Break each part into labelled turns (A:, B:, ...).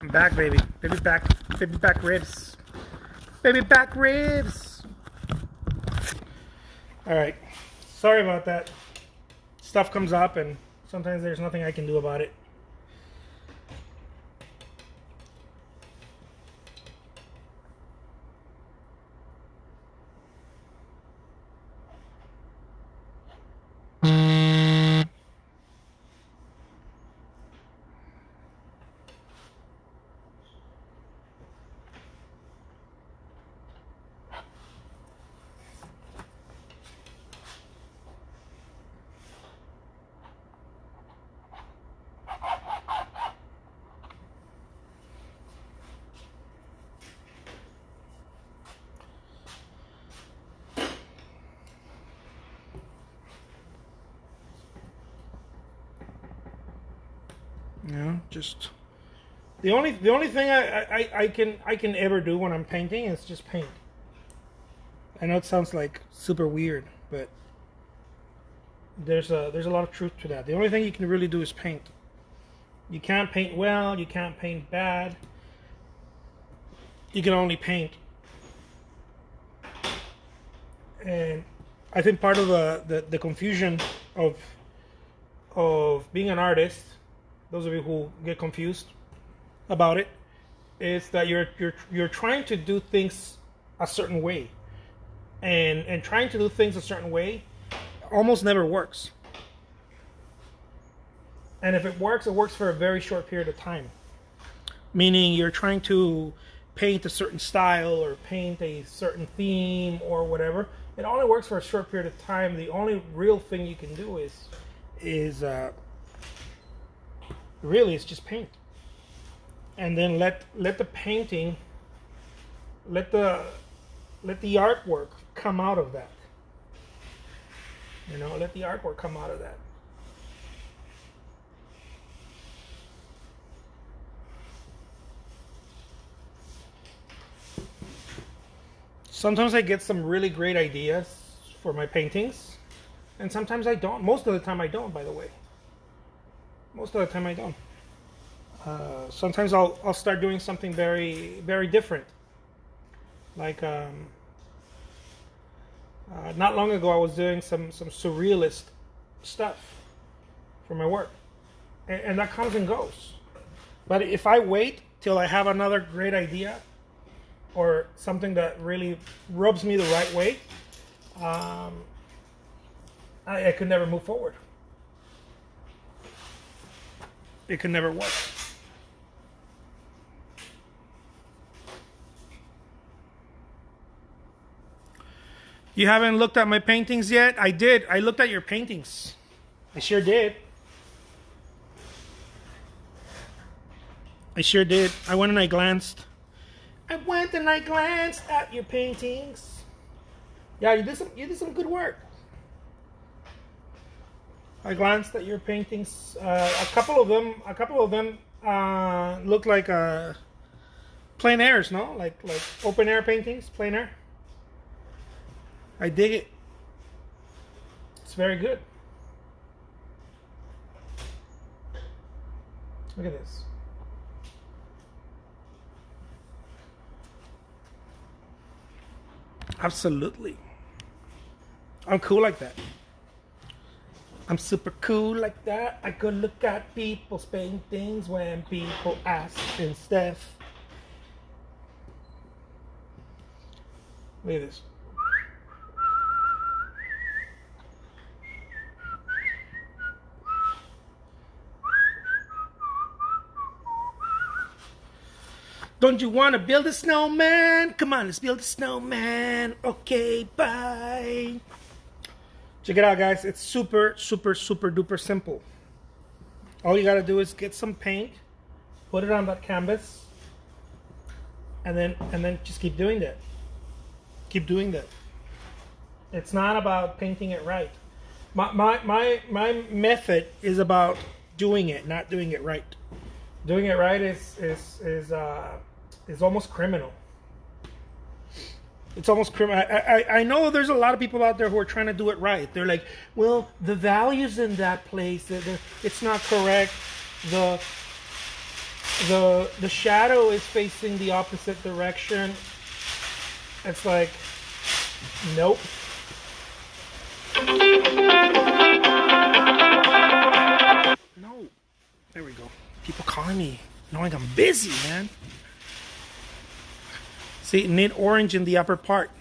A: I'm back, baby. Baby back. Baby back ribs. Baby back ribs. All right. Sorry about that. Stuff comes up, and sometimes there's nothing I can do about it. You know, just the only thing I can ever do when I'm painting is just paint. I know it sounds like super weird, but there's a lot of truth to that. The only thing you can really do is paint. You can't paint well, you can't paint bad. You can only paint. And I think part of the confusion of being an artist, those of you who get confused about it, is that you're trying to do things a certain way. And trying to do things a certain way almost never works. And if it works for a very short period of time. Meaning you're trying to paint a certain style or paint a certain theme or whatever. It only works for a short period of time. The only real thing you can do is really it's just paint. And then let the painting, let the artwork come out of that. You know, let the artwork come out of that. Sometimes I get some really great ideas for my paintings, and sometimes I don't. Most of the time I don't, by the way. Most of the time I don't. Sometimes I'll start doing something very, very different. Like not long ago I was doing some surrealist stuff for my work. And that comes and goes. But if I wait till I have another great idea, or something that really rubs me the right way, I could never move forward. It could never work. You haven't looked at my paintings yet? I did. I looked at your paintings. I sure did. I sure did. I went and I glanced. I went and I glanced at your paintings. Yeah, you did some good work. I glanced at your paintings. A couple of them look like plein airs, no? Like open air paintings, plein air. I dig it. It's very good. Look at this. Absolutely. I'm cool like that. I'm super cool like that. I could look at people's paintings when people ask and stuff. Look at this. Don't you want to build a snowman? Come on, let's build a snowman. Okay, bye. Check it out, guys. It's super, super, super duper simple. All you got to do is get some paint, put it on that canvas, and then just keep doing that. Keep doing that. It's not about painting it right. My method is about doing it, not doing it right. Doing it right is almost criminal. It's almost criminal. I know there's a lot of people out there who are trying to do it right. They're like, well, the values in that place, it's not correct. The shadow is facing the opposite direction. It's like, nope. No. There we go. People calling me, knowing I'm busy, man. See, need orange in the upper part.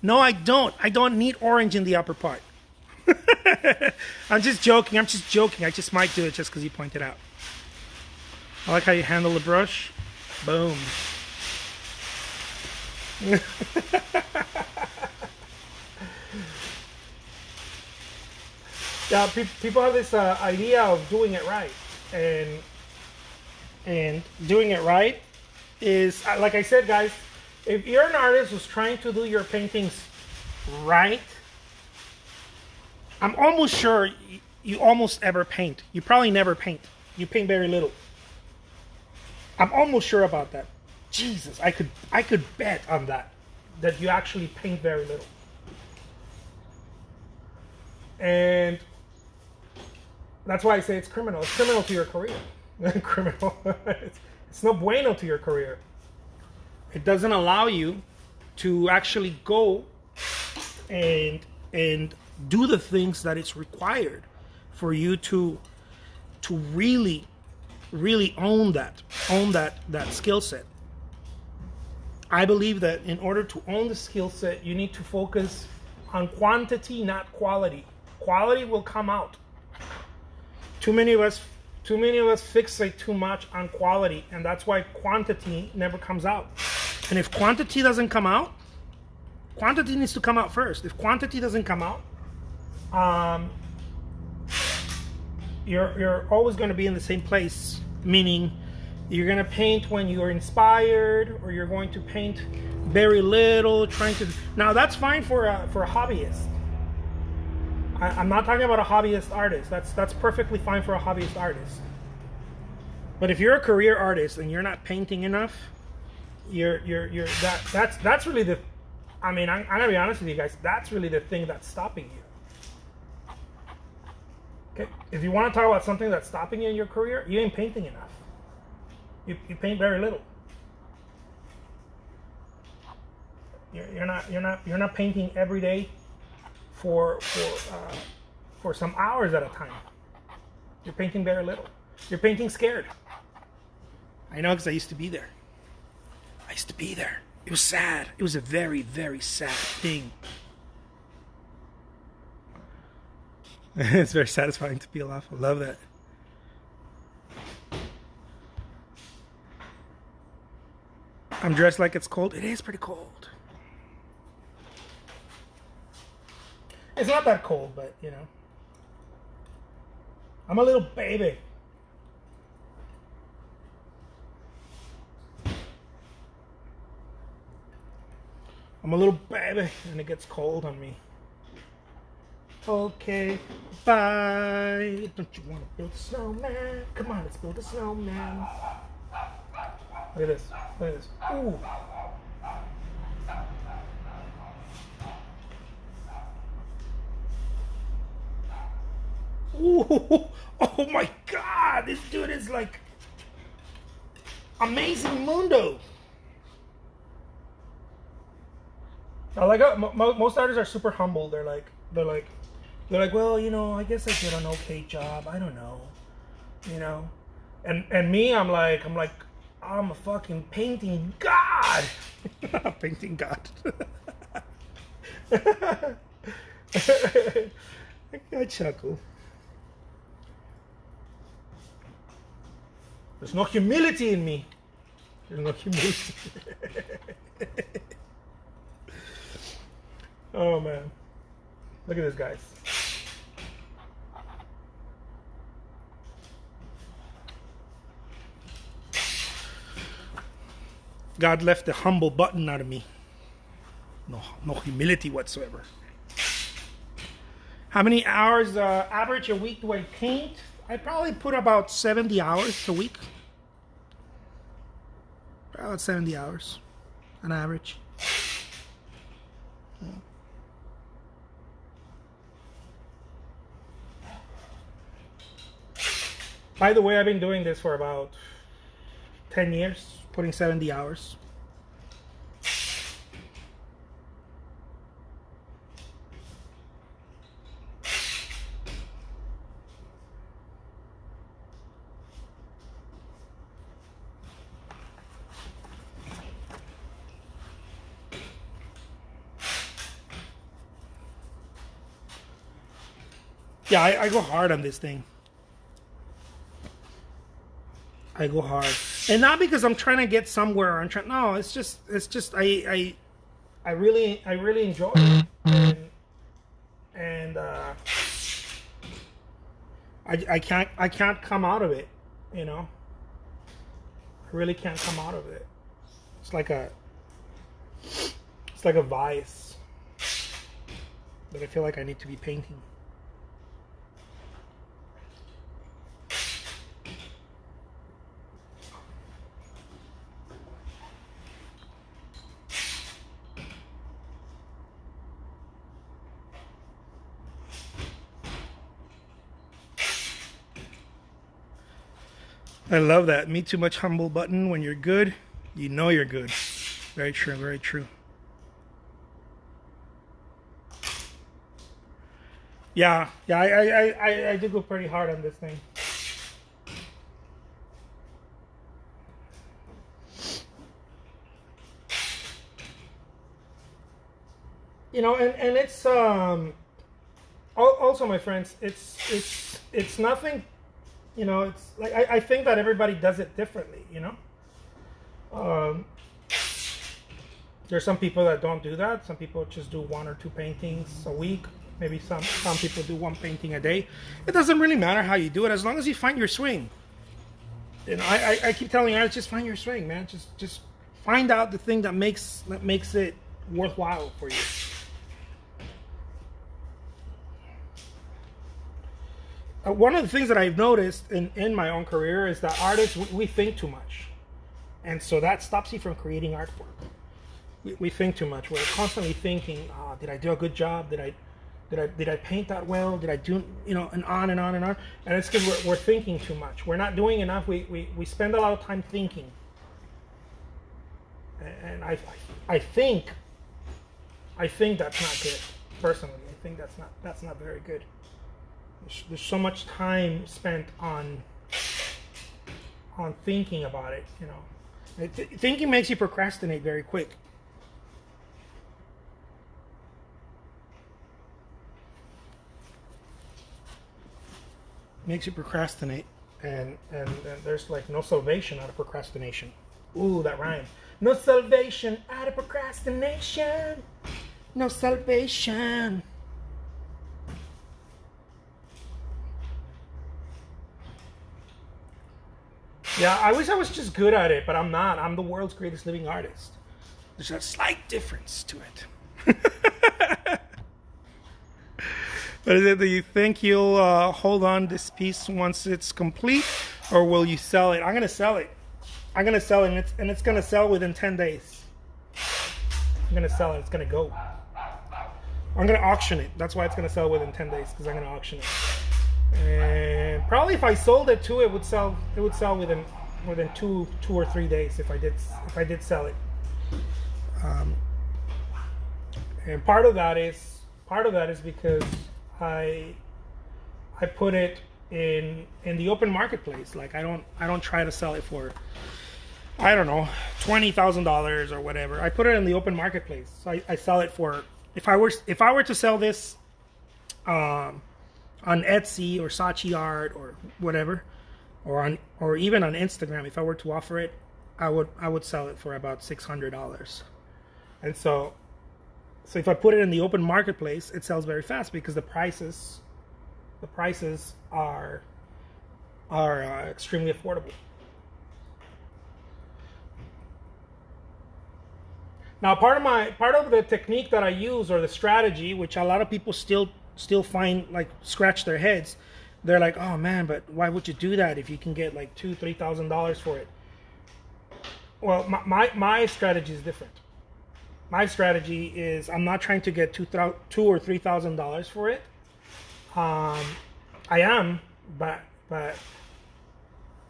A: No, I don't. I don't need orange in the upper part. I'm just joking. I'm just joking. I just might do it just because you pointed out. I like how you handle the brush. Boom. Yeah, people have this idea of doing it right, and doing it right is, like I said, guys. If you're an artist who's trying to do your paintings right, I'm almost sure you almost ever paint. You probably never paint. You paint very little. I'm almost sure about that. Jesus, I could bet on that you actually paint very little. And that's why I say it's criminal. It's criminal to your career. Criminal. It's no bueno to your career. It doesn't allow you to actually go and do the things that it's required for you to really own that skill set. I believe that in order to own the skill set, you need to focus on quantity, not quality. Quality will come out. Too many of us fixate too much on quality, and that's why quantity never comes out. And if quantity doesn't come out, quantity needs to come out first. If quantity doesn't come out, you're always going to be in the same place. Meaning, you're going to paint when you're inspired, or you're going to paint very little, trying to. Now that's fine for a hobbyist. I'm not talking about a hobbyist artist. That's perfectly fine for a hobbyist artist. But if you're a career artist and you're not painting enough, that's really the. I mean, I'm gonna be honest with you guys. That's really the thing that's stopping you. Okay, if you want to talk about something that's stopping you in your career, you ain't painting enough. You paint very little. You're not painting every day for some hours at a time. You're painting very little. You're painting scared. I know, because I used to be there. I used to be there. It was sad. It was a very, very sad thing. It's very satisfying to peel off. I love that. I'm dressed like it's cold. It is pretty cold. It's not that cold, but you know. I'm a little baby. I'm a little baby and it gets cold on me. Okay, bye. Don't you want to build a snowman? Come on, let's build a snowman. Look at this. Look at this. Ooh. Ooh. Oh my God. This dude is like amazing mundo. I like most artists are super humble. They're like, well, you know, I guess I did an okay job. I don't know, you know. And me, I'm like, I'm a fucking painting god. Painting god. I chuckle. There's no humility in me. There's no humility. Oh man. Look at this, guys. God left the humble button out of me. No humility whatsoever. How many hours average a week do I paint? I probably put about 70 hours a week. About 70 hours on average. Yeah. By the way, I've been doing this for about 10 years, putting 70 hours. Yeah, I go hard on this thing. I go hard, and not because I'm trying to get somewhere. Or I'm trying. No, it's just I really enjoy it, and I can't come out of it. You know, I really can't come out of it. It's like a vice that I feel like I need to be painting. I love that. Me too much humble button. When you're good, you know you're good. Very true, very true. Yeah, I do go pretty hard on this thing. You know, and it's also, my friends, it's nothing. You know, it's like I think that everybody does it differently. You know, there's some people that don't do that. Some people just do 1 or 2 paintings a week. Maybe some people do 1 painting a day. It doesn't really matter how you do it, as long as you find your swing. You know, I keep telling you, just find your swing, man. Just find out the thing that makes it worthwhile for you. One of the things that I've noticed in my own career is that artists, we think too much. And so that stops you from creating artwork. We think too much. We're constantly thinking, oh, did I do a good job? Did I paint that well? Did I do, you know, and on and on and on. And it's because we're thinking too much. We're not doing enough. We spend a lot of time thinking. And I think that's not good. Personally, I think that's not very good. There's so much time spent on thinking about it, you know. Thinking makes you procrastinate very quick. Makes you procrastinate, and there's like no salvation out of procrastination. Ooh, that rhyme. No salvation out of procrastination. No salvation. Yeah, I wish I was just good at it, but I'm not. I'm the world's greatest living artist. There's a slight difference to it. But do you think you'll hold on this piece once it's complete, or will you sell it? I'm gonna sell it. I'm gonna sell it, and it's gonna sell within 10 days. I'm gonna sell it. It's gonna go. I'm gonna auction it. That's why it's gonna sell within 10 days, because I'm gonna auction it. And probably if I sold it too, it would sell within 2 or 3 days if I did sell it. And part of that is because I put it in the open marketplace. Like I don't try to sell it for, I don't know, $20,000 or whatever. I put it in the open marketplace. So I sell it for, if I were to sell this on Etsy or Saatchi Art or whatever, or even on Instagram, if I were to offer it, I would sell it for about $600. And so if I put it in the open marketplace, it sells very fast because the prices are extremely affordable. Now, part of the technique that I use, or the strategy, which a lot of people still find, like, scratch their heads. They're like, oh man, but why would you do that if you can get like $2,000-$3,000 for it? Well, my strategy is different. My strategy is, I'm not trying to get $2,000 or $3,000 for it. I am, but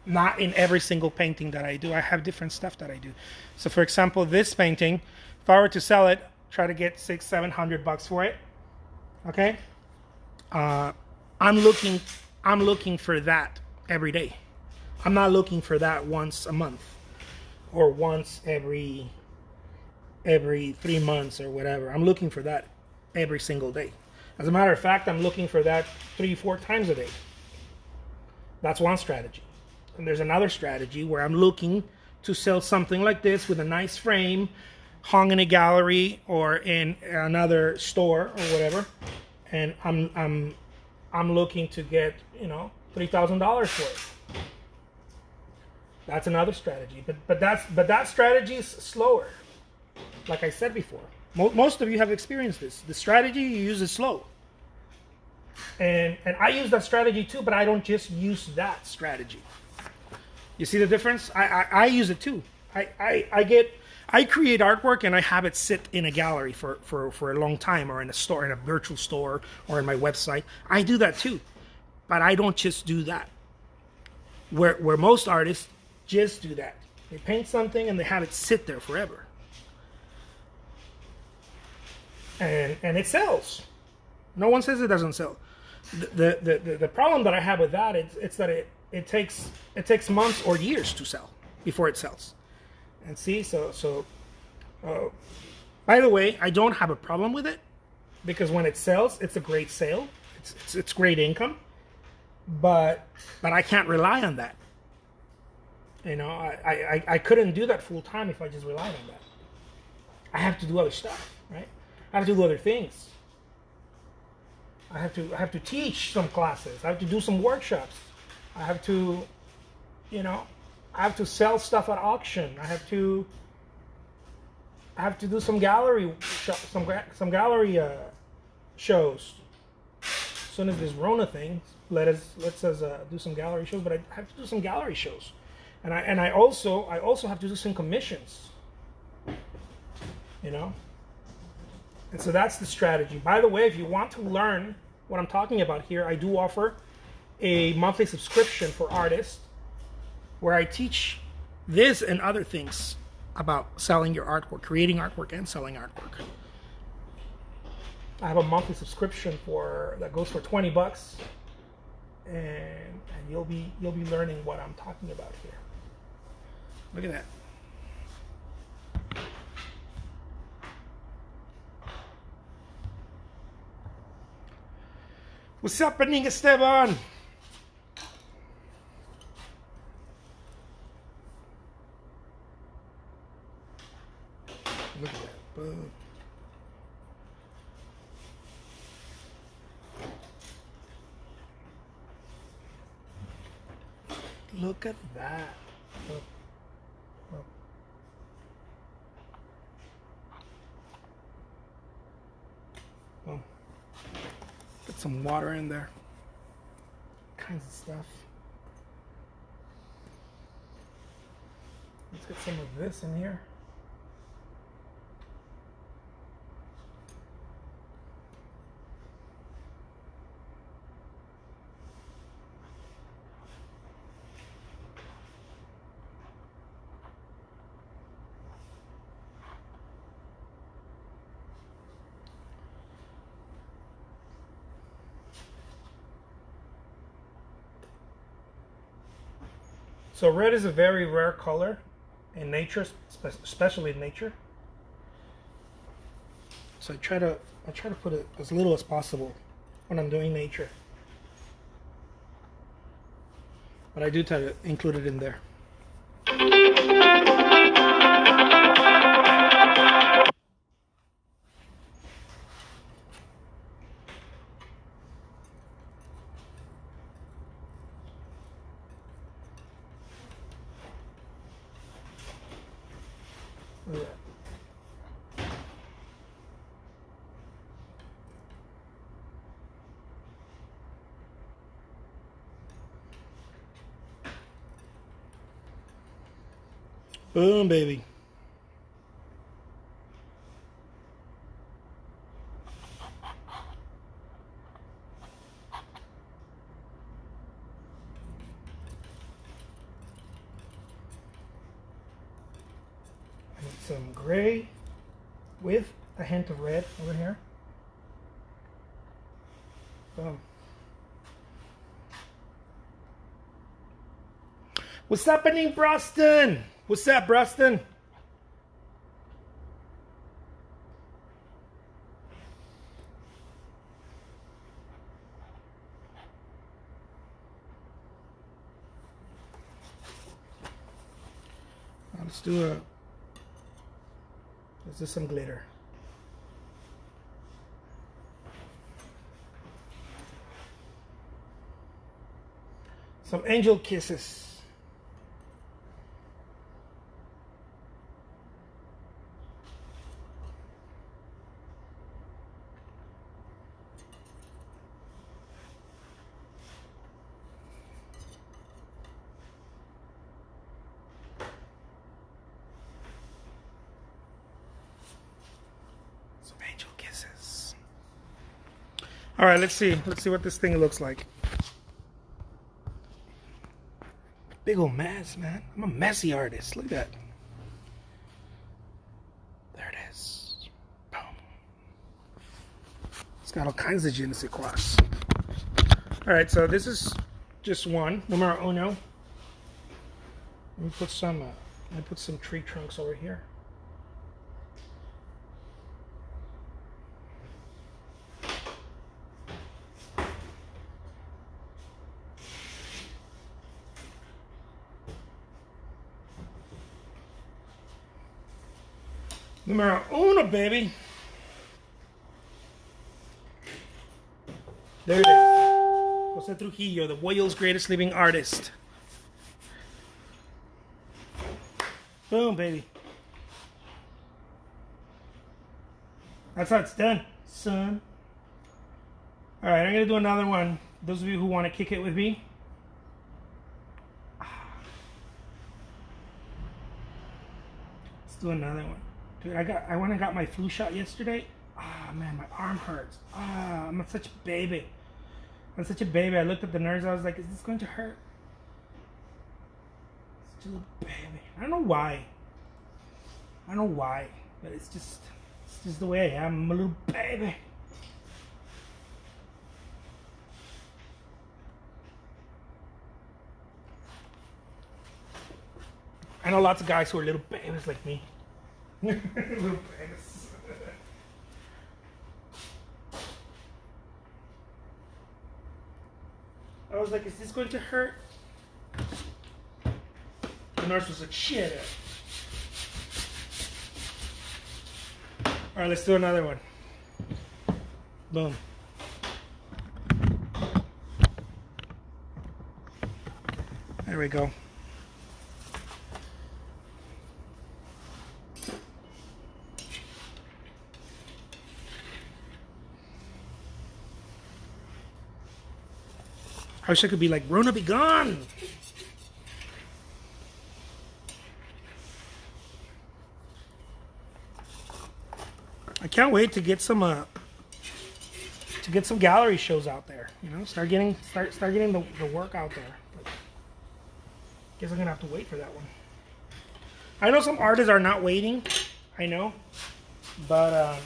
A: Not in every single painting that I do. I have different stuff that I do. So for example, this painting, if I were to sell it, try to get $600-700 for it. Okay? I'm looking for that every day. I'm not looking for that once a month or once every 3 months or whatever. I'm looking for that every single day. As a matter of fact, I'm looking for that 3-4 times a day. That's one strategy. And there's another strategy where I'm looking to sell something like this with a nice frame, hung in a gallery or in another store or whatever, and I'm looking to get, $3,000 for it. That's another strategy, but that strategy is slower. Like I said before, most of you have experienced this. The strategy you use is slow, and I use that strategy too. But I don't just use that strategy. You see the difference? I use it too. I create artwork and I have it sit in a gallery for a long time, or in a store, in a virtual store, or in my website. I do that too, but I don't just do that. Where most artists just do that. They paint something and they have it sit there forever. And it sells. No one says it doesn't sell. The problem that I have with that it's that it takes months or years to sell before it sells. And see, by the way, I don't have a problem with it, because when it sells, it's a great sale. It's great income. But I can't rely on that. I couldn't do that full time if I just relied on that. I have to do other stuff, right? I have to do other things. I have to teach some classes. I have to do some workshops. I have to, sell stuff at auction. I have to do some gallery gallery shows. As soon as this Rona thing lets us do some gallery shows, but I have to do some gallery shows, and I also have to do some commissions. And so that's the strategy. By the way, if you want to learn what I'm talking about here, I do offer a monthly subscription for artists where I teach this and other things about selling your artwork, creating artwork and selling artwork. I have a monthly subscription that goes for $20, and you'll be learning what I'm talking about here. Look at that. What's happening, Esteban? Look at that. Boom. Look at that. Look. Look. Boom. Put some water in there. Kinds of stuff. Let's get some of this in here. So red is a very rare color in nature, especially in nature. So I try to put it as little as possible when I'm doing nature. But I do try to include it in there. Yeah. Boom, baby. some gray with a hint of red over here. Boom. What's happening, Broston? What's up, Broston? Let's do some glitter. Some angel kisses. Some angel kisses. All right, let's see. Let's see what this thing looks like. Big old mess, man. I'm a messy artist. Look at that. There it is. Boom. It's got all kinds of je ne sais quoi. All right, so this is just one. Numero uno. Let me put some tree trunks over here. Numero uno, baby. There it is. Jose Trujillo, the world's greatest living artist. Boom, baby. That's how it's done, son. All right, I'm going to do another one. Those of you who want to kick it with me. Let's do another one. Dude, I went and got my flu shot yesterday. Ah, man, my arm hurts. Ah, I'm such a baby. I'm such a baby. I looked at the nurse. I was like, is this going to hurt? Such a little baby. I don't know why. I don't know why, but it's just the way I am. I'm a little baby. I know lots of guys who are little babies like me. Little babies. I was like, is this going to hurt? The nurse was like, shit. All right, let's do another one. Boom. There we go. I wish I could be like, Rona, be gone. I can't wait to get some gallery shows out there. You know, start getting the work out there. But guess I'm gonna have to wait for that one. I know some artists are not waiting. I know, but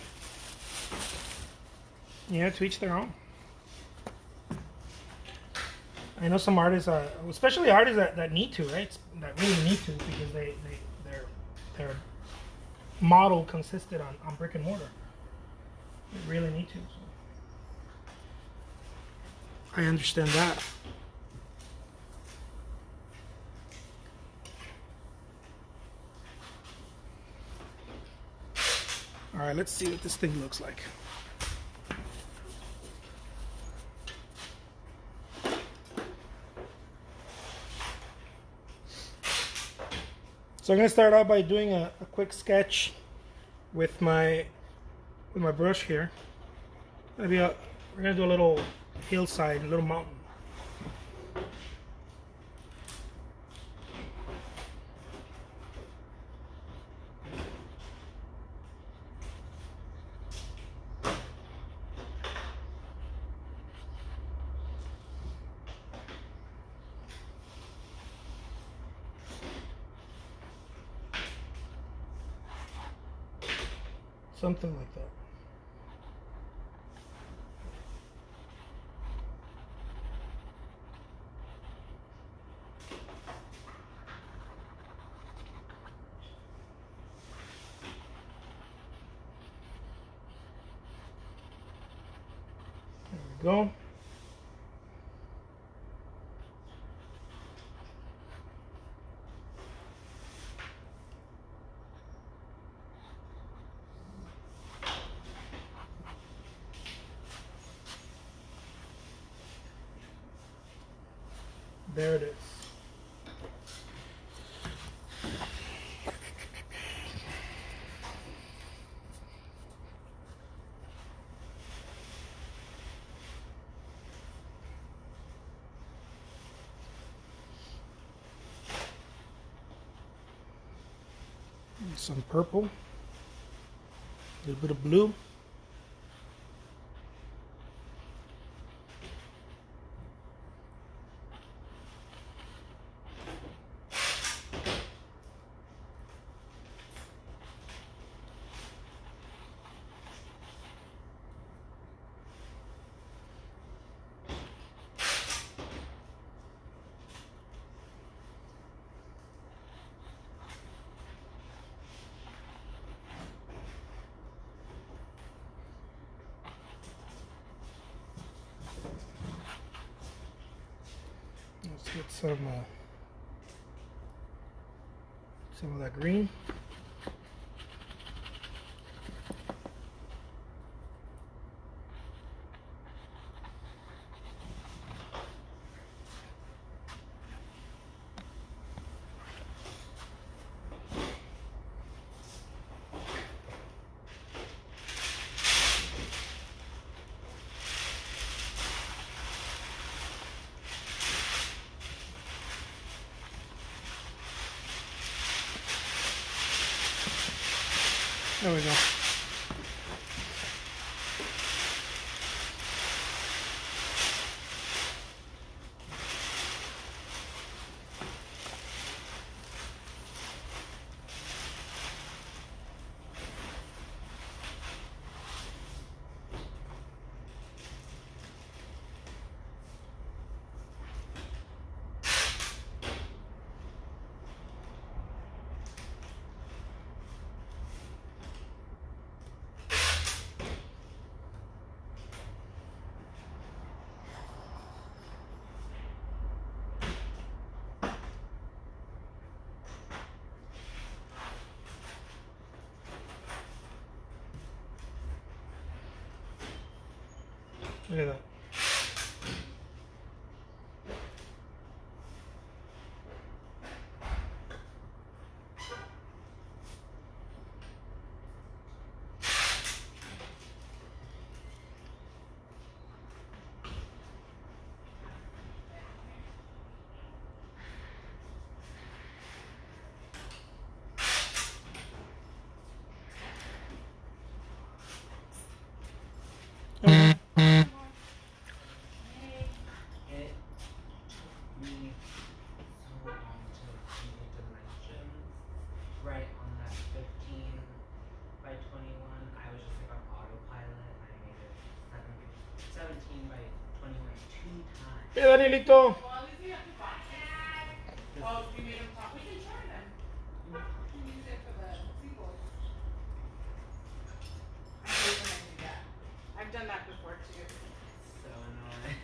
A: you know, to each their own. I know some artists are, especially artists that need to, right? That really need to, because their model consisted on brick and mortar. They really need to. So. I understand that. All right, let's see what this thing looks like. So I'm going to start out by doing a quick sketch with my brush here. We're going to do a little hillside, a little mountain. Something like that. There we go. There it is. Some purple, a little bit of blue. Let's get some of that green. There we go. Look at that.
B: Right on that 15 by 21, I was just like on autopilot and I made it 17 by 21 2 times.
A: Hey, Danielito.
C: Well, at least we have to box it. Well, we made them top. We can try them. We can use it for the sequels. I hate when I do that. I've done that before too.
B: So annoying.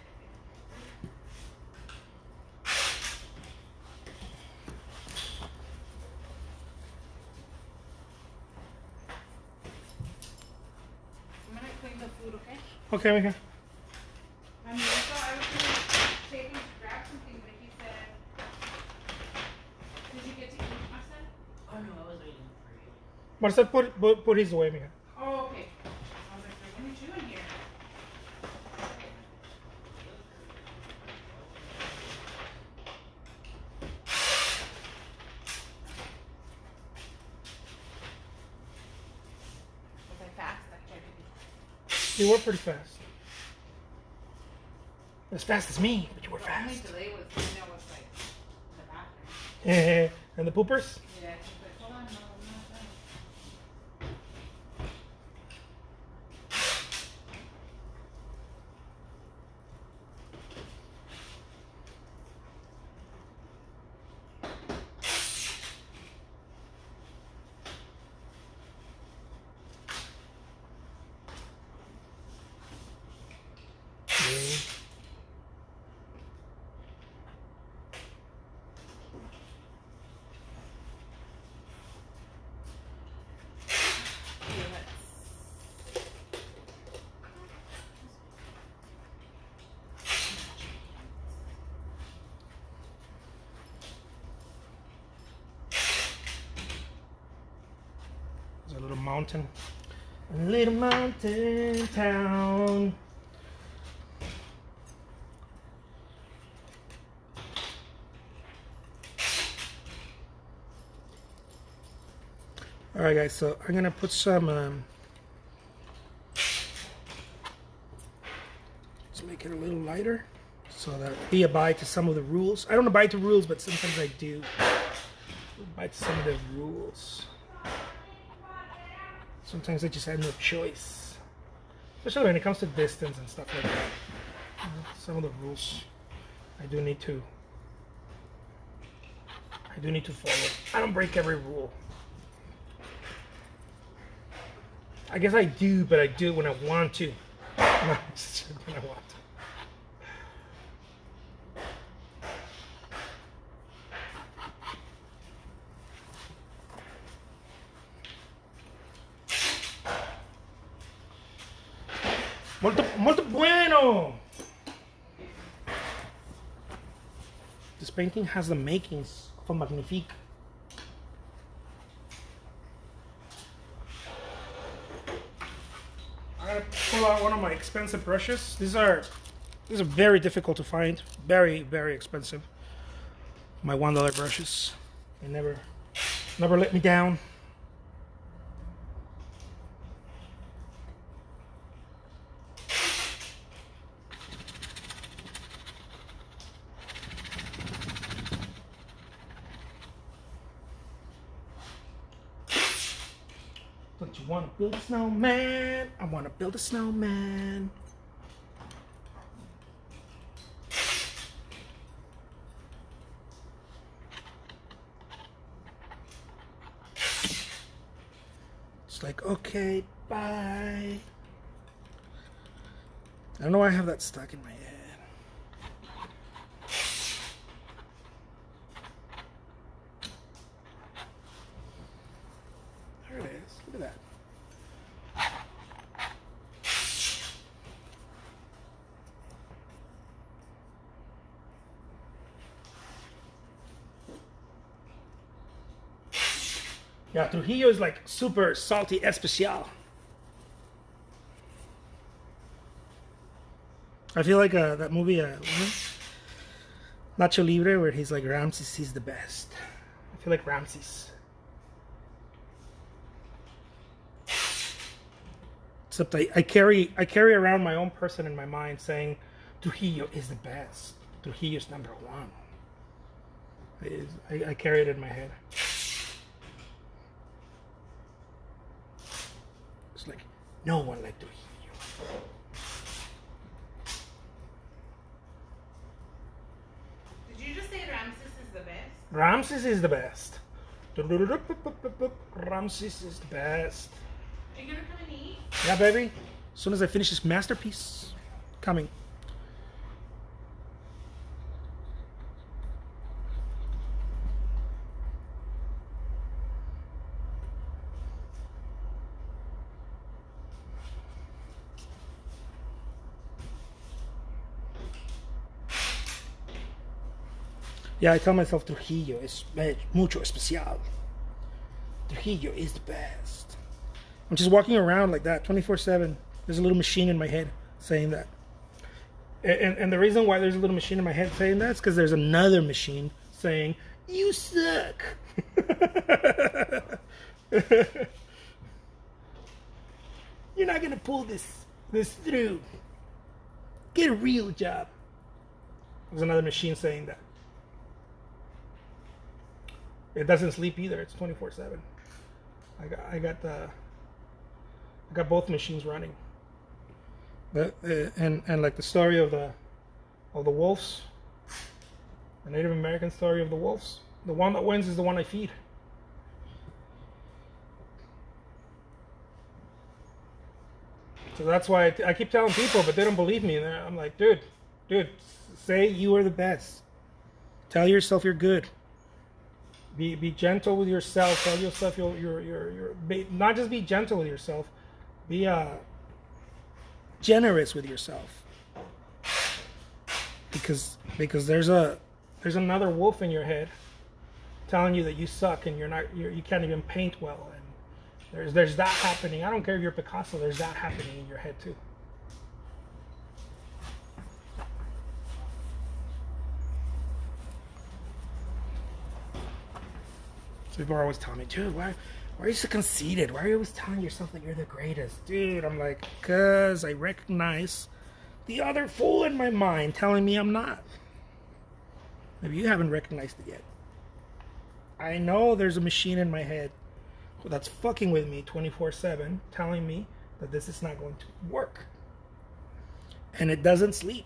C: I'm gonna clean the food, okay?
A: Okay, okay.
C: I mean, so I was gonna take him to grab something, but he said, did you get to eat, Marcel?
B: Oh no, I was waiting for you.
A: Marcel, put his away, mija.
C: Oh, okay. I was like, there's only two in here. Was I fast? I tried to be.
A: You were pretty fast. As fast as me, but you were
C: The only
A: fast.
C: delay was when I was like in the bathroom.
A: And the poopers?
C: Yeah, she's like, hold on, no, I'm not done.
A: There's a little mountain. A little mountain town. All right, guys. So I'm gonna put some. Let's make it a little lighter, so that we abide to some of the rules. I don't abide to rules, but sometimes I do abide to some of the rules. Sometimes I just have no choice, especially when it comes to distance and stuff like that. Some of the rules I do need to follow. I don't break every rule. I guess I do, but I do it when I want to. Not just when I want to. Molto bueno! This painting has the makings of a magnifique. I'm gonna pull out one of my expensive brushes. These are very difficult to find. Very, very expensive. My $1 brushes. They never let me down. Don't you want to build a snowman? I want to build a snowman. It's like, okay, bye. I don't know why I have that stuck in my head. There it is. Look at that. Yeah, Trujillo is like super salty especial. I feel like that movie, Nacho Libre, where he's like, Ramses, he's the best. I feel like Ramses. Except I carry around my own person in my mind saying, Trujillo is the best. Trujillo's number one. I carry it in my head. It's like, no one like Trujillo.
C: Did you just say Ramses is the best?
A: Ramses is the best. Ramses is the best.
C: Are you gonna come and eat?
A: Yeah, baby. As soon as I finish this masterpiece, coming. Yeah, I tell myself Trujillo es mucho especial. Trujillo is the best. I'm just walking around like that 24/7. There's a little machine in my head saying that. And the reason why there's a little machine in my head saying that is because there's another machine saying, you suck. You're not going to pull this through. Get a real job. There's another machine saying that. It doesn't sleep either. It's 24/7. I got both machines running. And like the story of the wolves, the Native American story of the wolves. The one that wins is the one I feed. So that's why I keep telling people, but they don't believe me. I'm like, dude, say you are the best. Tell yourself you're good. Be gentle with yourself. Tell yourself not just be gentle with yourself. Be generous with yourself. Because there's another wolf in your head telling you that you suck and you can't even paint well, and there's that happening. I don't care if you're Picasso, there's that happening in your head too. So people are always telling me, dude, why are you so conceited? Why are you always telling yourself that you're the greatest? Dude, I'm like, because I recognize the other fool in my mind telling me I'm not. Maybe you haven't recognized it yet. I know there's a machine in my head that's fucking with me 24/7, telling me that this is not going to work. And it doesn't sleep.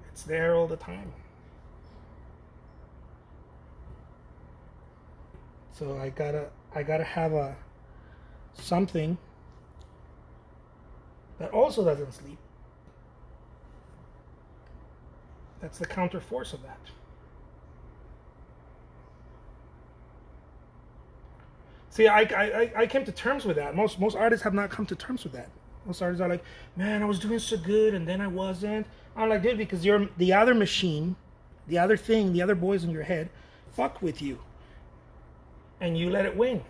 A: It's there all the time. So I gotta have something that also doesn't sleep. That's the counter force of that. See, I came to terms with that. Most artists have not come to terms with that. Most artists are like, man, I was doing so good and then I wasn't. I'm like, dude, because you're the other machine, the other thing, the other boys in your head, fuck with you. And you let it win.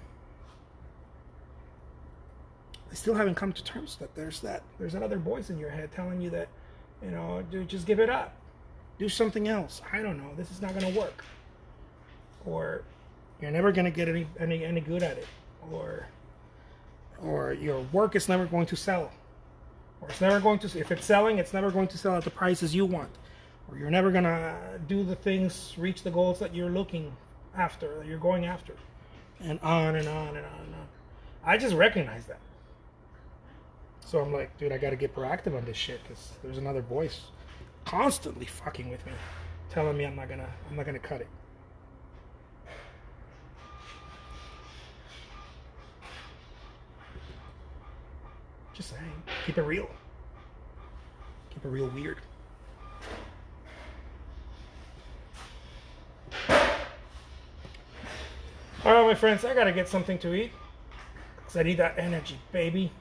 A: I still haven't come to terms that there's that other voice in your head telling you that, dude, just give it up. Do something else. I don't know. This is not going to work. Or you're never going to get any good at it. Or your work is never going to sell. Or it's never going to, if it's selling, it's never going to sell at the prices you want. Or you're never going to do the things, reach the goals that you're looking after, that you're going after. And on and on and on and on. I just recognize that. So I'm like, dude, I got to get proactive on this shit because there's another voice constantly fucking with me, telling me I'm not gonna cut it. Just saying, keep it real. Keep it real weird. All right, my friends, I gotta get something to eat because I need that energy, baby.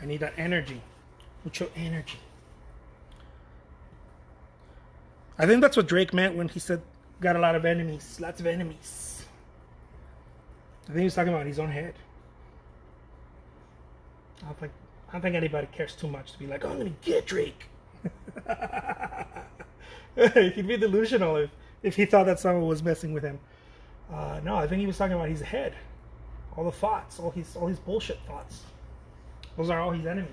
A: I need that energy. Mucho energy. I think that's what Drake meant when he said, got a lot of enemies. Lots of enemies. I think he was talking about his own head. I don't think anybody cares too much to be like, oh, I'm going to get Drake. He'd be delusional if he thought that someone was messing with him. No, I think he was talking about his head. All the thoughts, all his bullshit thoughts. Those are all his enemies.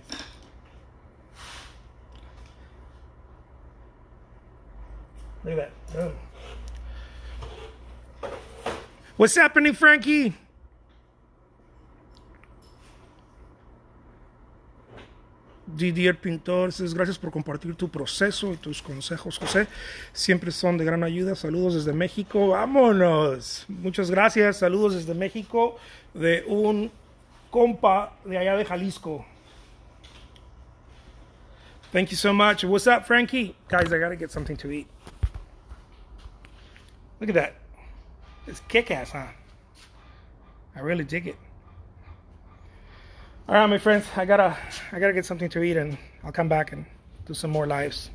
A: Look at that. Boom. What's happening, Frankie? Didier Pintor, gracias por compartir tu proceso y tus consejos, José. Siempre son de gran ayuda. Saludos desde México. ¡Vámonos! Muchas gracias. Saludos desde México de un compa de allá de Jalisco. Thank you so much. What's up, Frankie? Guys, I gotta get something to eat. Look at that. It's kick-ass, huh? I really dig it. All right, my friends, I gotta get something to eat and I'll come back and do some more lives.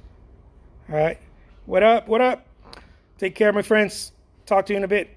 A: All right. What up? Take care, my friends. Talk to you in a bit.